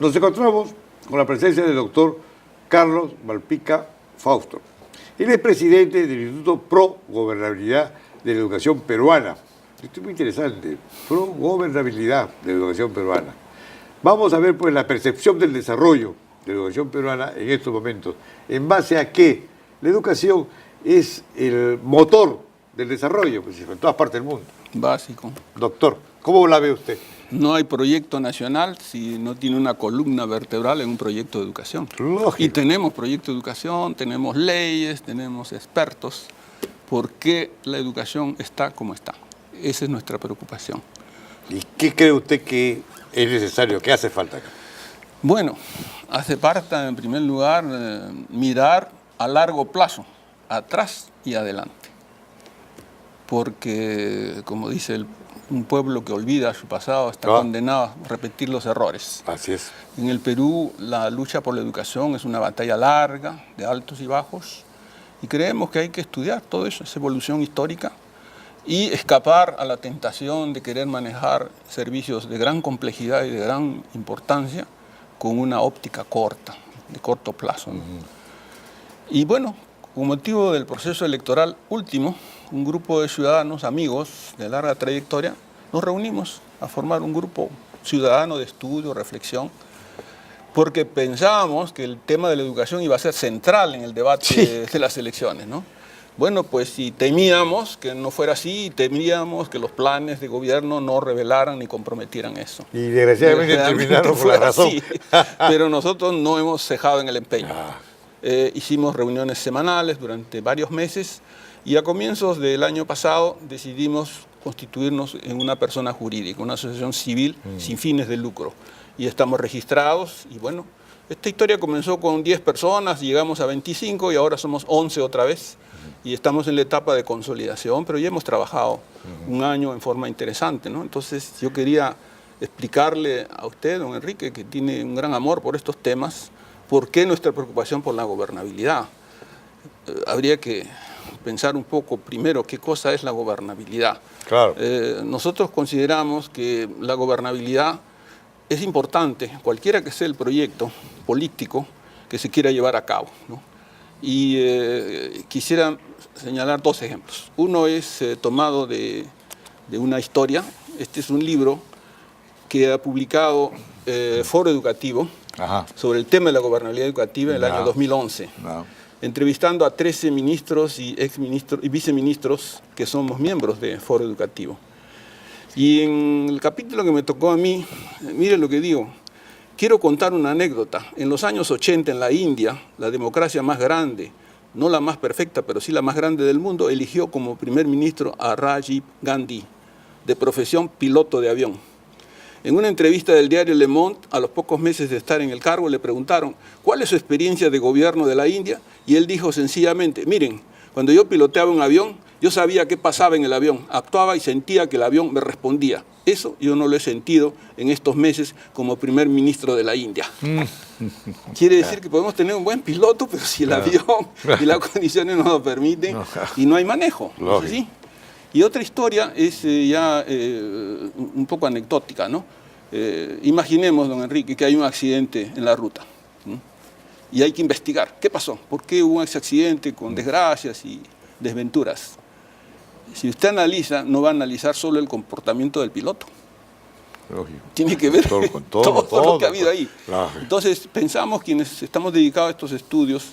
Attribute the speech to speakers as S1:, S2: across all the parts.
S1: Nos encontramos con la presencia del doctor Carlos Malpica Fausto. Él es presidente del Instituto Pro Gobernabilidad de la Educación Peruana. Esto es muy interesante, Pro Gobernabilidad de la Educación Peruana. Vamos a ver pues la percepción del desarrollo de la educación peruana en estos momentos. ¿En base a qué? La educación es el motor del desarrollo, pues, en todas partes del mundo.
S2: Básico.
S1: Doctor, ¿cómo la ve usted?
S2: No hay proyecto nacional si no tiene una columna vertebral en un proyecto de educación.
S1: Lógico.
S2: Y tenemos proyecto de educación, tenemos leyes, tenemos expertos. ¿Por qué la educación está como está? Esa es nuestra preocupación.
S1: ¿Y qué cree usted que es necesario, que hace falta acá?
S2: Bueno, hace falta, en primer lugar, mirar a largo plazo, atrás y adelante. Porque, como dice un pueblo que olvida su pasado está condenado a repetir los errores.
S1: Así es.
S2: En el Perú, la lucha por la educación es una batalla larga, de altos y bajos, y creemos que hay que estudiar todo eso, esa evolución histórica, y escapar a la tentación de querer manejar servicios de gran complejidad y de gran importancia con una óptica corta, de corto plazo, ¿no? Y bueno, con motivo del proceso electoral último, un grupo de ciudadanos, amigos de larga trayectoria, nos reunimos a formar un grupo ciudadano de estudio, reflexión, porque pensábamos que el tema de la educación iba a ser central en el debate de las elecciones, ¿no? Bueno, pues si temíamos que no fuera así, temíamos que los planes de gobierno no revelaran ni comprometieran eso.
S1: Y desgraciadamente terminaron con la razón.
S2: Así, pero nosotros no hemos cejado en el empeño. Hicimos reuniones semanales durante varios meses y a comienzos del año pasado decidimos constituirnos en una persona jurídica, una asociación civil sin fines de lucro. Y estamos registrados y bueno, esta historia comenzó con 10 personas, llegamos a 25 y ahora somos 11 otra vez. Y estamos en la etapa de consolidación, pero ya hemos trabajado un año en forma interesante, ¿no? Entonces yo quería explicarle a usted, don Enrique, que tiene un gran amor por estos temas, por qué nuestra preocupación por la gobernabilidad. Habría que pensar un poco primero qué cosa es la gobernabilidad.
S1: Claro.
S2: Nosotros consideramos que la gobernabilidad es importante, cualquiera que sea el proyecto político que se quiera llevar a cabo, ¿no? Y quisiera señalar dos ejemplos. Uno es tomado de una historia. Este es un libro que ha publicado Foro Educativo sobre el tema de la gobernabilidad educativa en el año 2011, entrevistando a 13 ministros y exministros y viceministros que somos miembros de Foro Educativo. Y en el capítulo que me tocó a mí, mire lo que digo. Quiero contar una anécdota. En los años 80 en la India, la democracia más grande, no la más perfecta, pero sí la más grande del mundo, eligió como primer ministro a Rajiv Gandhi, de profesión piloto de avión. En una entrevista del diario Le Monde, a los pocos meses de estar en el cargo, le preguntaron ¿cuál es su experiencia de gobierno de la India? Y él dijo sencillamente, miren, cuando yo piloteaba un avión, yo sabía qué pasaba en el avión, actuaba y sentía que el avión me respondía. Eso yo no lo he sentido en estos meses como primer ministro de la India. Quiere decir que podemos tener un buen piloto, pero si el avión y las condiciones no lo permiten y no hay manejo. ¿No es así? Y otra historia es ya un poco anecdótica, ¿no? Imaginemos, don Enrique, que hay un accidente en la ruta, ¿no? Y hay que investigar. ¿Qué pasó? ¿Por qué hubo ese accidente con desgracias y desventuras? Si usted analiza, no va a analizar solo el comportamiento del piloto. Lógico. Tiene que ver todo lo que ha habido ahí. Lógico. Entonces, pensamos quienes estamos dedicados a estos estudios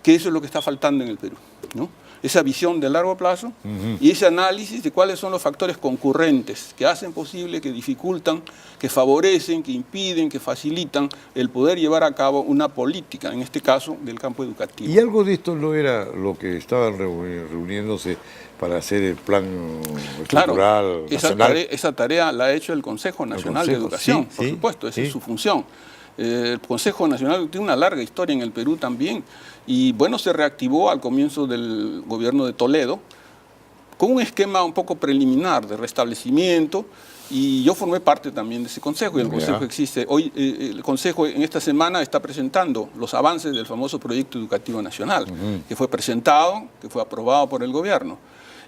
S2: que eso es lo que está faltando en el Perú, ¿no? Esa visión de largo plazo y ese análisis de cuáles son los factores concurrentes que hacen posible, que dificultan, que favorecen, que impiden, que facilitan el poder llevar a cabo una política, en este caso, del campo educativo.
S1: ¿Y algo de esto no era lo que estaban reuniéndose para hacer el plan estructural nacional?
S2: Esa tarea la ha hecho el Consejo Nacional de Educación, por supuesto, esa es su función. El Consejo Nacional tiene una larga historia en el Perú también y bueno, se reactivó al comienzo del gobierno de Toledo con un esquema un poco preliminar de restablecimiento y yo formé parte también de ese consejo y el consejo existe. Hoy el consejo en esta semana está presentando los avances del famoso proyecto educativo nacional que fue presentado, que fue aprobado por el gobierno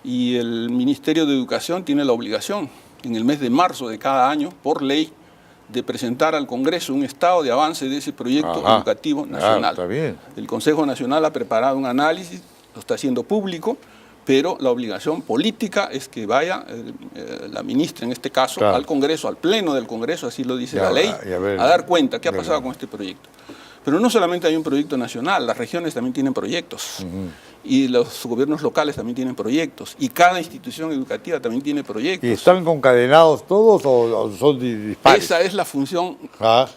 S2: y el Ministerio de Educación tiene la obligación en el mes de marzo de cada año por ley de presentar al Congreso un estado de avance de ese proyecto educativo nacional.
S1: Está bien.
S2: El Consejo Nacional ha preparado un análisis, lo está haciendo público, pero la obligación política es que vaya la ministra, en este caso, al Congreso, al Pleno del Congreso, así lo dice la ley, a dar cuenta qué ha pasado con este proyecto. Pero no solamente hay un proyecto nacional, las regiones también tienen proyectos, y los gobiernos locales también tienen proyectos, y cada institución educativa también tiene proyectos.
S1: ¿Y están concadenados todos o son dispares?
S2: Esa es la función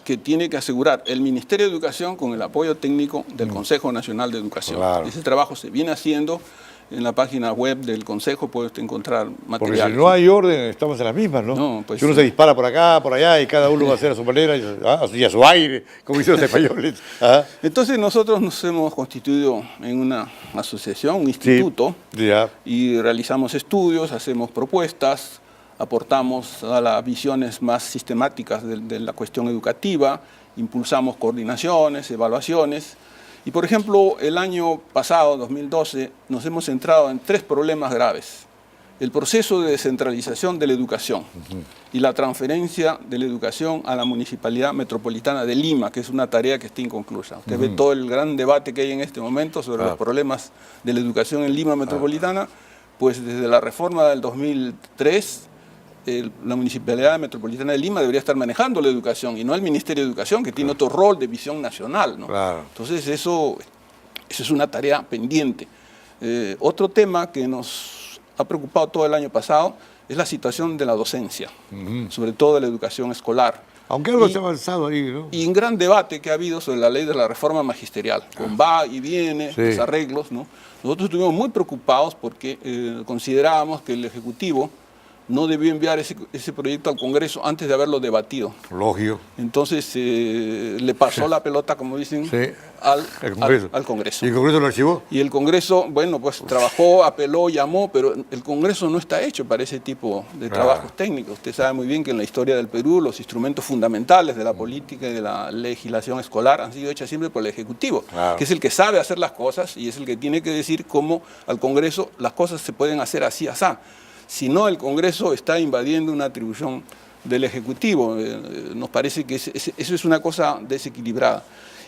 S2: que tiene que asegurar el Ministerio de Educación con el apoyo técnico del Consejo Nacional de Educación. Claro. Ese trabajo se viene haciendo. En la página web del Consejo puedes encontrar materiales.
S1: Porque si no hay orden, estamos en las mismas, ¿no?
S2: No, pues
S1: si uno se dispara por acá, por allá, y cada uno va a hacer a su manera, y a su aire, como dicen los españoles.
S2: Entonces nosotros nos hemos constituido en una asociación, un instituto, y realizamos estudios, hacemos propuestas, aportamos a las visiones más sistemáticas de la cuestión educativa, impulsamos coordinaciones, evaluaciones. Y, por ejemplo, el año pasado, 2012, nos hemos centrado en 3 problemas graves. El proceso de descentralización de la educación y la transferencia de la educación a la Municipalidad Metropolitana de Lima, que es una tarea que está inconclusa. Usted ve todo el gran debate que hay en este momento sobre los problemas de la educación en Lima Metropolitana, pues desde la reforma del 2003, la Municipalidad Metropolitana de Lima debería estar manejando la educación y no el Ministerio de Educación, que tiene otro rol de visión nacional, ¿no? Entonces eso es una tarea pendiente. Otro tema que nos ha preocupado todo el año pasado es la situación de la docencia, sobre todo de la educación escolar.
S1: Aunque algo se ha avanzado ahí, ¿no?
S2: Y un gran debate que ha habido sobre la ley de la reforma magisterial, con va y viene, los arreglos, ¿no? Nosotros estuvimos muy preocupados porque considerábamos que el Ejecutivo no debió enviar ese proyecto al Congreso antes de haberlo debatido.
S1: Lógico.
S2: Entonces le pasó la pelota, como dicen, al Congreso.
S1: ¿Y el Congreso lo archivó?
S2: Y el Congreso, bueno, pues trabajó, apeló, llamó, pero el Congreso no está hecho para ese tipo de trabajos técnicos. Usted sabe muy bien que en la historia del Perú los instrumentos fundamentales de la política y de la legislación escolar han sido hechas siempre por el Ejecutivo, que es el que sabe hacer las cosas y es el que tiene que decir cómo al Congreso las cosas se pueden hacer así, así. Si no, el Congreso está invadiendo una atribución del Ejecutivo. Nos parece que eso es una cosa desequilibrada.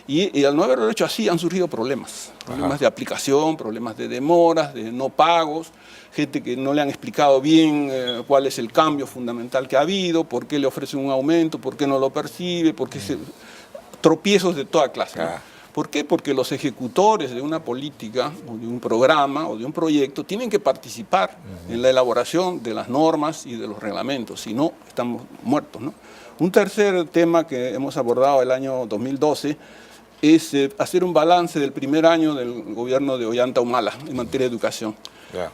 S2: Y al no haberlo hecho así han surgido problemas de aplicación, problemas de demoras, de no pagos, gente que no le han explicado bien cuál es el cambio fundamental que ha habido, por qué le ofrecen un aumento, por qué no lo percibe, tropiezos de toda clase, ¿no? ¿Por qué? Porque los ejecutores de una política, o de un programa, o de un proyecto, tienen que participar en la elaboración de las normas y de los reglamentos, si no, estamos muertos, ¿no? Un tercer tema que hemos abordado el año 2012 es hacer un balance del primer año del gobierno de Ollanta Humala en materia de educación.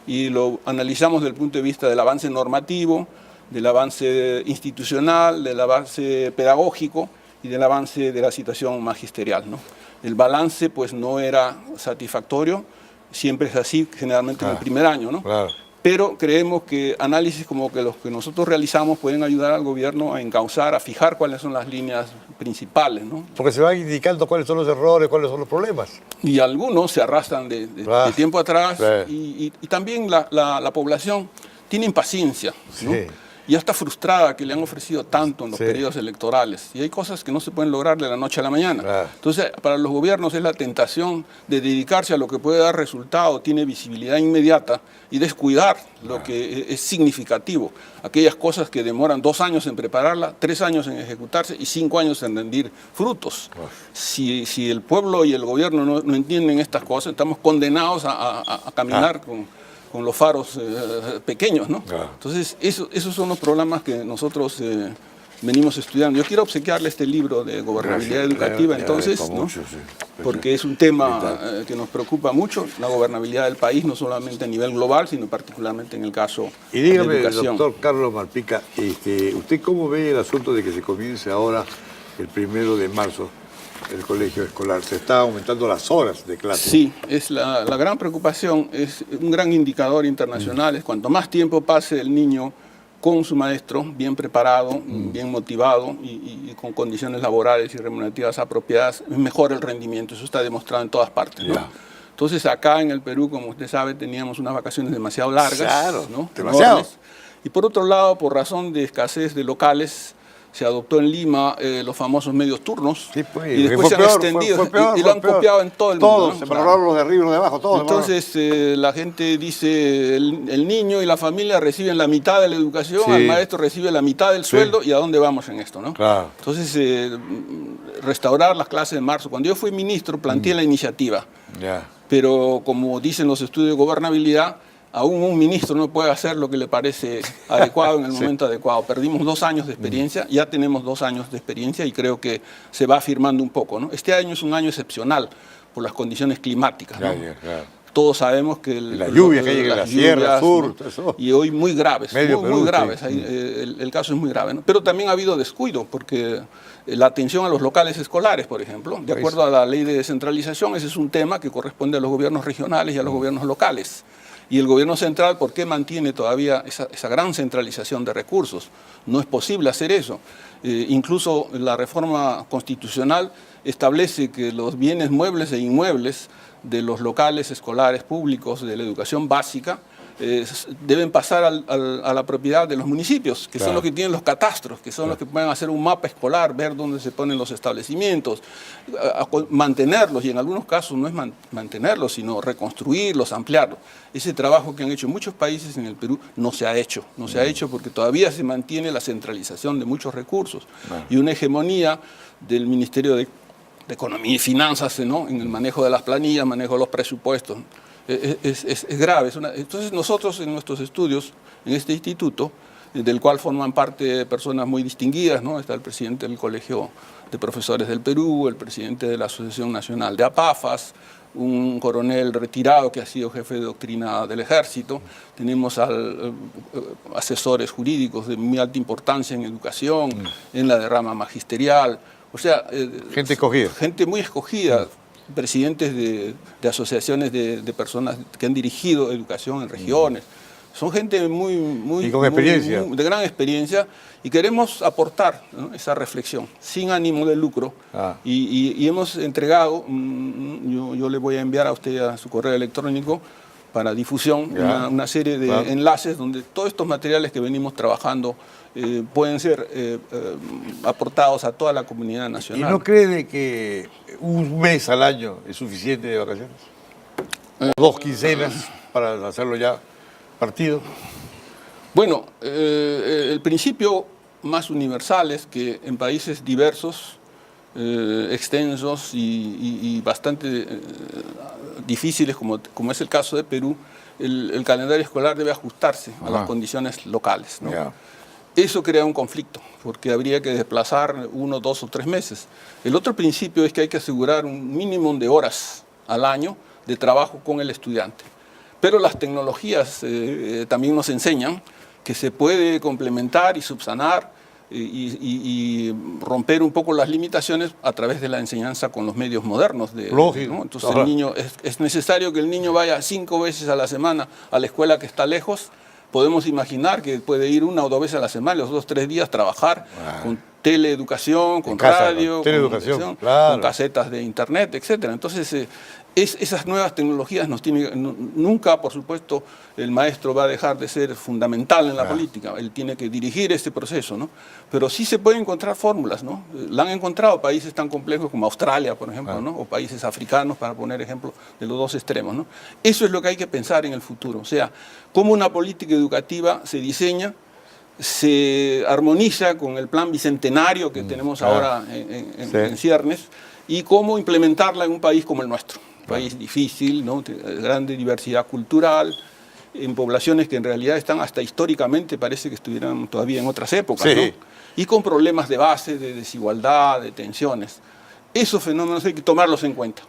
S2: Y lo analizamos desde el punto de vista del avance normativo, del avance institucional, del avance pedagógico y del avance de la situación magisterial, ¿no? El balance pues no era satisfactorio, siempre es así, generalmente en el primer año, ¿no? Pero creemos que análisis como que los que nosotros realizamos pueden ayudar al gobierno a encauzar, a fijar cuáles son las líneas principales, ¿no?
S1: Porque se van indicando cuáles son los errores, cuáles son los problemas.
S2: Y algunos se arrastran de tiempo atrás y también la población tiene impaciencia, ¿no? Y ya está frustrada que le han ofrecido tanto en los periodos electorales. Y hay cosas que no se pueden lograr de la noche a la mañana. Entonces, para los gobiernos es la tentación de dedicarse a lo que puede dar resultado, tiene visibilidad inmediata, y descuidar lo que es significativo. Aquellas cosas que demoran 2 años en prepararla, 3 años en ejecutarse y 5 años en rendir frutos. Si el pueblo y el gobierno no entienden estas cosas, estamos condenados a caminar con los faros pequeños, ¿no? Entonces, esos son los programas que nosotros venimos estudiando. Yo quiero obsequiarle este libro de gobernabilidad educativa, entonces, ¿no?
S1: Mucho,
S2: porque es un tema que nos preocupa mucho, la gobernabilidad del país, no solamente a nivel global, sino particularmente en el caso de educación.
S1: Doctor Carlos Malpica, ¿usted cómo ve el asunto de que se comience ahora, el 1 de marzo, el colegio escolar? Se está aumentando las horas de clase.
S2: Sí, es la gran preocupación, es un gran indicador internacional, es cuanto más tiempo pase el niño con su maestro, bien preparado, bien motivado y con condiciones laborales y remunerativas apropiadas, mejor el rendimiento. Eso está demostrado en todas partes, ¿no? Entonces acá en el Perú, como usted sabe, teníamos unas vacaciones demasiado largas, ¿no?
S1: Demasiado.
S2: Y por otro lado, por razón de escasez de locales, se adoptó en Lima los famosos medios turnos,
S1: Sí, pues,
S2: y después se han extendido y lo han copiado en todo el mundo.
S1: Todos,
S2: ¿no?
S1: se valoraron los de arriba y los de abajo, todos.
S2: Entonces la gente dice, el niño y la familia reciben la mitad de la educación,
S1: Sí.
S2: el maestro recibe la mitad del sueldo, ¿y a dónde vamos en esto? ¿no?
S1: Claro.
S2: Entonces, restaurar las clases de marzo. Cuando yo fui ministro, planteé la iniciativa,
S1: Ya.
S2: pero como dicen los estudios de gobernabilidad, aún un ministro no puede hacer lo que le parece adecuado en el momento adecuado. Perdimos 2 años de experiencia, ya tenemos 2 años de experiencia y creo que se va afirmando un poco, ¿no? Este año es un año excepcional por las condiciones climáticas, ¿no?
S1: Claro.
S2: Todos sabemos que
S1: Las lluvias que hay en la sierra sur,
S2: ¿no?
S1: todo eso.
S2: Y hoy muy graves,
S1: Medio
S2: muy
S1: Perú,
S2: graves.
S1: sí.
S2: El caso es muy grave, ¿no? Pero también ha habido descuido, porque la atención a los locales escolares, por ejemplo, de acuerdo a la ley de descentralización, ese es un tema que corresponde a los gobiernos regionales y a los gobiernos locales. Y el gobierno central, ¿por qué mantiene todavía esa gran centralización de recursos? No es posible hacer eso. Incluso la reforma constitucional establece que los bienes muebles e inmuebles de los locales escolares públicos de la educación básica deben pasar a la propiedad de los municipios, que son los que tienen los catastros, que son los que pueden hacer un mapa escolar, ver dónde se ponen los establecimientos, mantenerlos, y en algunos casos no es mantenerlos, sino reconstruirlos, ampliarlos. Ese trabajo que han hecho muchos países en el Perú no se ha hecho. No se ha hecho porque todavía se mantiene la centralización de muchos recursos y una hegemonía del Ministerio de Economía y Finanzas, ¿no? En el manejo de las planillas, manejo de los presupuestos. Es grave. Entonces nosotros en nuestros estudios, en este instituto, del cual forman parte personas muy distinguidas, ¿no? Está el presidente del Colegio de Profesores del Perú, el presidente de la Asociación Nacional de APAFAS, un coronel retirado que ha sido jefe de doctrina del Ejército, tenemos asesores jurídicos de muy alta importancia en educación, en la rama magisterial, o sea...
S1: gente escogida.
S2: Gente muy escogida. Presidentes de asociaciones de personas que han dirigido educación en regiones. Son gente y
S1: con experiencia.
S2: de gran experiencia, y queremos aportar, ¿no? Esa reflexión, sin ánimo de lucro. Y hemos entregado, yo le voy a enviar a usted a su correo electrónico para difusión una serie de enlaces donde todos estos materiales que venimos trabajando pueden ser aportados a toda la comunidad nacional.
S1: ¿Y no cree de que un mes al año es suficiente de vacaciones? 2 quincenas para hacerlo ya partido.
S2: Bueno, el principio más universal es que en países diversos, extensos y bastante difíciles, como es el caso de Perú, el calendario escolar debe ajustarse a las condiciones locales, ¿no? Eso crea un conflicto, porque habría que desplazar 1, 2 o 3 meses. El otro principio es que hay que asegurar un mínimo de horas al año de trabajo con el estudiante. Pero las tecnologías también nos enseñan que se puede complementar y subsanar y romper un poco las limitaciones a través de la enseñanza con los medios modernos.
S1: Lógico.
S2: ¿no? Entonces el niño, es necesario que el niño vaya 5 veces a la semana a la escuela que está lejos. Podemos imaginar que puede ir 1 o 2 veces a la semana, los 2 o 3 días, trabajar con teleeducación, con radio, con casetas de internet, etc. Entonces, esas nuevas tecnologías nunca, por supuesto, el maestro va a dejar de ser fundamental en la política. Él tiene que dirigir este proceso, ¿no? Pero sí se pueden encontrar fórmulas, ¿no? La han encontrado países tan complejos como Australia, por ejemplo, ¿no? O países africanos, para poner ejemplo de los 2 extremos, ¿no? Eso es lo que hay que pensar en el futuro. O sea, cómo una política educativa se diseña, se armoniza con el plan bicentenario que tenemos ahora en ciernes, y cómo implementarla en un país como el nuestro. Un país difícil, ¿no? De grande diversidad cultural, en poblaciones que en realidad están hasta históricamente, parece que estuvieran todavía en otras épocas, ¿no? Y con problemas de base, de desigualdad, de tensiones. Esos fenómenos hay que tomarlos en cuenta.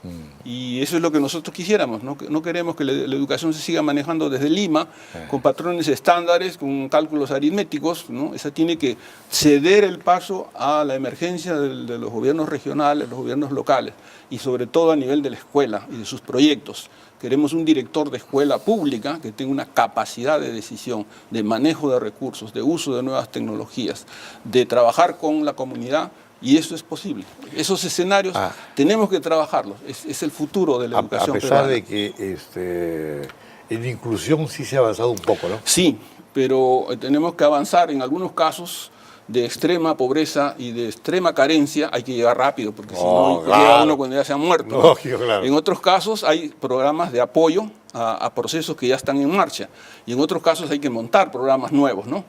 S2: Y eso es lo que nosotros quisiéramos. No queremos que la educación se siga manejando desde Lima, con patrones estándares, con cálculos aritméticos, ¿no? Esa tiene que ceder el paso a la emergencia de los gobiernos regionales, los gobiernos locales, y sobre todo a nivel de la escuela y de sus proyectos. Queremos un director de escuela pública que tenga una capacidad de decisión, de manejo de recursos, de uso de nuevas tecnologías, de trabajar con la comunidad. Y eso es posible. Esos escenarios tenemos que trabajarlos. Es el futuro de la educación
S1: peruana. A pesar
S2: peruana.
S1: de que en inclusión sí se ha avanzado un poco, ¿no?
S2: Sí, pero tenemos que avanzar en algunos casos de extrema pobreza y de extrema carencia hay que llegar rápido, porque si no
S1: claro.
S2: llega uno cuando ya se ha muerto.
S1: Lógico, claro.
S2: En otros casos hay programas de apoyo a procesos que ya están en marcha, y en otros casos hay que montar programas nuevos, ¿no?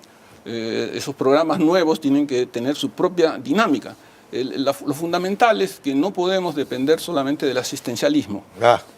S2: Esos programas nuevos tienen que tener su propia dinámica. Lo fundamental es que no podemos depender solamente del asistencialismo.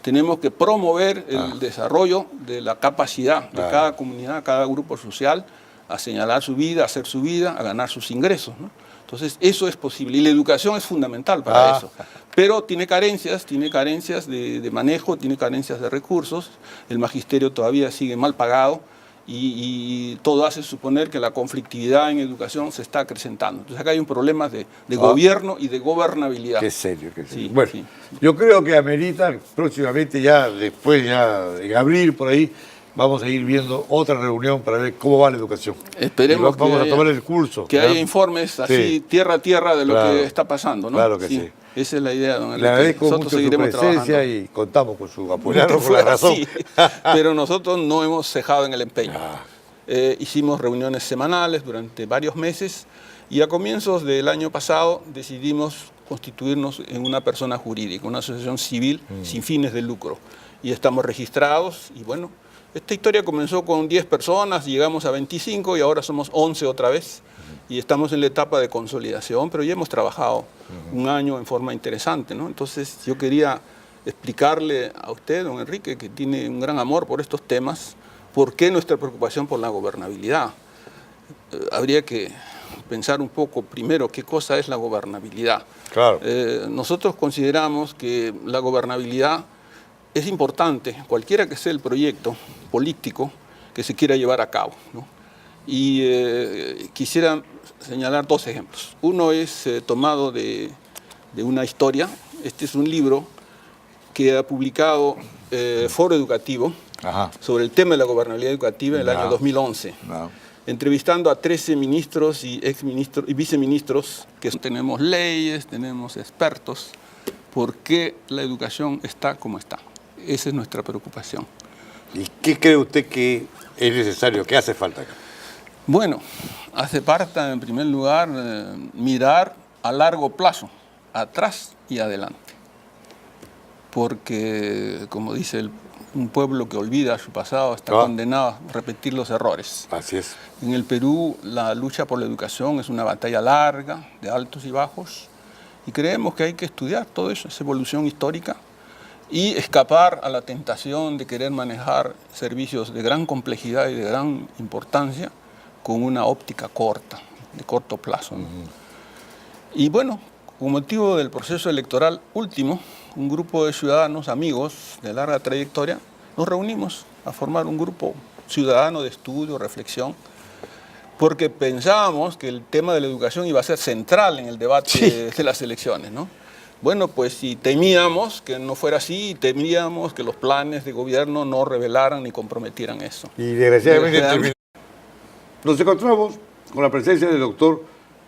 S2: Tenemos que promover el desarrollo de la capacidad de cada comunidad, cada grupo social, a señalar su vida, a hacer su vida, a ganar sus ingresos, ¿no? Entonces, eso es posible. Y la educación es fundamental para eso. Pero tiene carencias de manejo, tiene carencias de recursos. El magisterio todavía sigue mal pagado y todo hace suponer que la conflictividad en educación se está acrecentando. Entonces, acá hay un problema de gobierno y de gobernabilidad.
S1: Qué serio, qué serio.
S2: Sí,
S1: bueno,
S2: sí.
S1: Yo creo que amerita próximamente, después en abril, por ahí, vamos a ir viendo otra reunión para ver cómo va la educación.
S2: Esperemos
S1: vamos a tomar el curso.
S2: Que haya informes así, tierra a tierra, de lo que está pasando, ¿no?
S1: Claro que sí.
S2: Esa es la idea, don Enrique.
S1: Le agradezco
S2: Nosotros
S1: mucho su presencia
S2: trabajando.
S1: y contamos con su apoyo por la razón.
S2: Sí, pero nosotros no hemos cejado en el empeño. Hicimos reuniones semanales durante varios meses y a comienzos del año pasado decidimos constituirnos en una persona jurídica, una asociación civil sin fines de lucro. Y estamos registrados y bueno, esta historia comenzó con 10 personas, llegamos a 25 y ahora somos 11 otra vez. Y estamos en la etapa de consolidación, pero ya hemos trabajado un año en forma interesante, ¿no? Entonces yo quería explicarle a usted, don Enrique, que tiene un gran amor por estos temas, por qué nuestra preocupación por la gobernabilidad. Habría que pensar un poco primero qué cosa es la gobernabilidad.
S1: Claro.
S2: Nosotros consideramos que la gobernabilidad es importante, cualquiera que sea el proyecto político que se quiera llevar a cabo, ¿no? Y quisiera señalar dos ejemplos. Uno es tomado de una historia. Este es un libro que ha publicado Foro Educativo sobre el tema de la gobernabilidad educativa en el año 2011. Entrevistando a 13 ministros y exministros y viceministros, que tenemos leyes, tenemos expertos, por qué la educación está como está. Esa es nuestra preocupación.
S1: ¿Y qué cree usted que es necesario, qué hace falta acá?
S2: Bueno, hace falta en primer lugar mirar a largo plazo, atrás y adelante. Porque, como dice un pueblo que olvida su pasado está condenado a repetir los errores.
S1: Así es.
S2: En el Perú la lucha por la educación es una batalla larga, de altos y bajos, y creemos que hay que estudiar todo eso, esa evolución histórica, y escapar a la tentación de querer manejar servicios de gran complejidad y de gran importancia con una óptica corta, de corto plazo, ¿no? Y bueno, con motivo del proceso electoral último, un grupo de ciudadanos, amigos de larga trayectoria, nos reunimos a formar un grupo ciudadano de estudio, reflexión, porque pensábamos que el tema de la educación iba a ser central en el debate de las elecciones, ¿no? Bueno, pues si temíamos que no fuera así, temíamos que los planes de gobierno no revelaran ni comprometieran eso.
S1: Y desgraciadamente nos encontramos con la presencia del doctor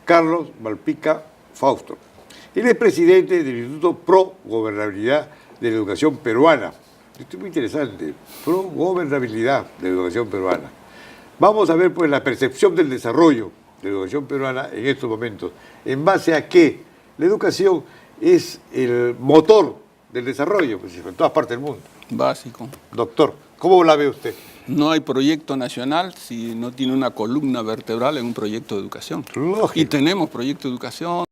S1: Carlos Malpica Fausto. Él es presidente del Instituto Pro Gobernabilidad de la Educación Peruana. Esto es muy interesante, Pro Gobernabilidad de la Educación Peruana. Vamos a ver pues la percepción del desarrollo de la educación peruana en estos momentos. ¿En base a qué? La educación es el motor del desarrollo, pues, en todas partes del mundo.
S2: Básico.
S1: Doctor, ¿cómo la ve usted?
S2: No hay proyecto nacional si no tiene una columna vertebral en un proyecto de educación.
S1: Lógico.
S2: Y tenemos proyecto de educación.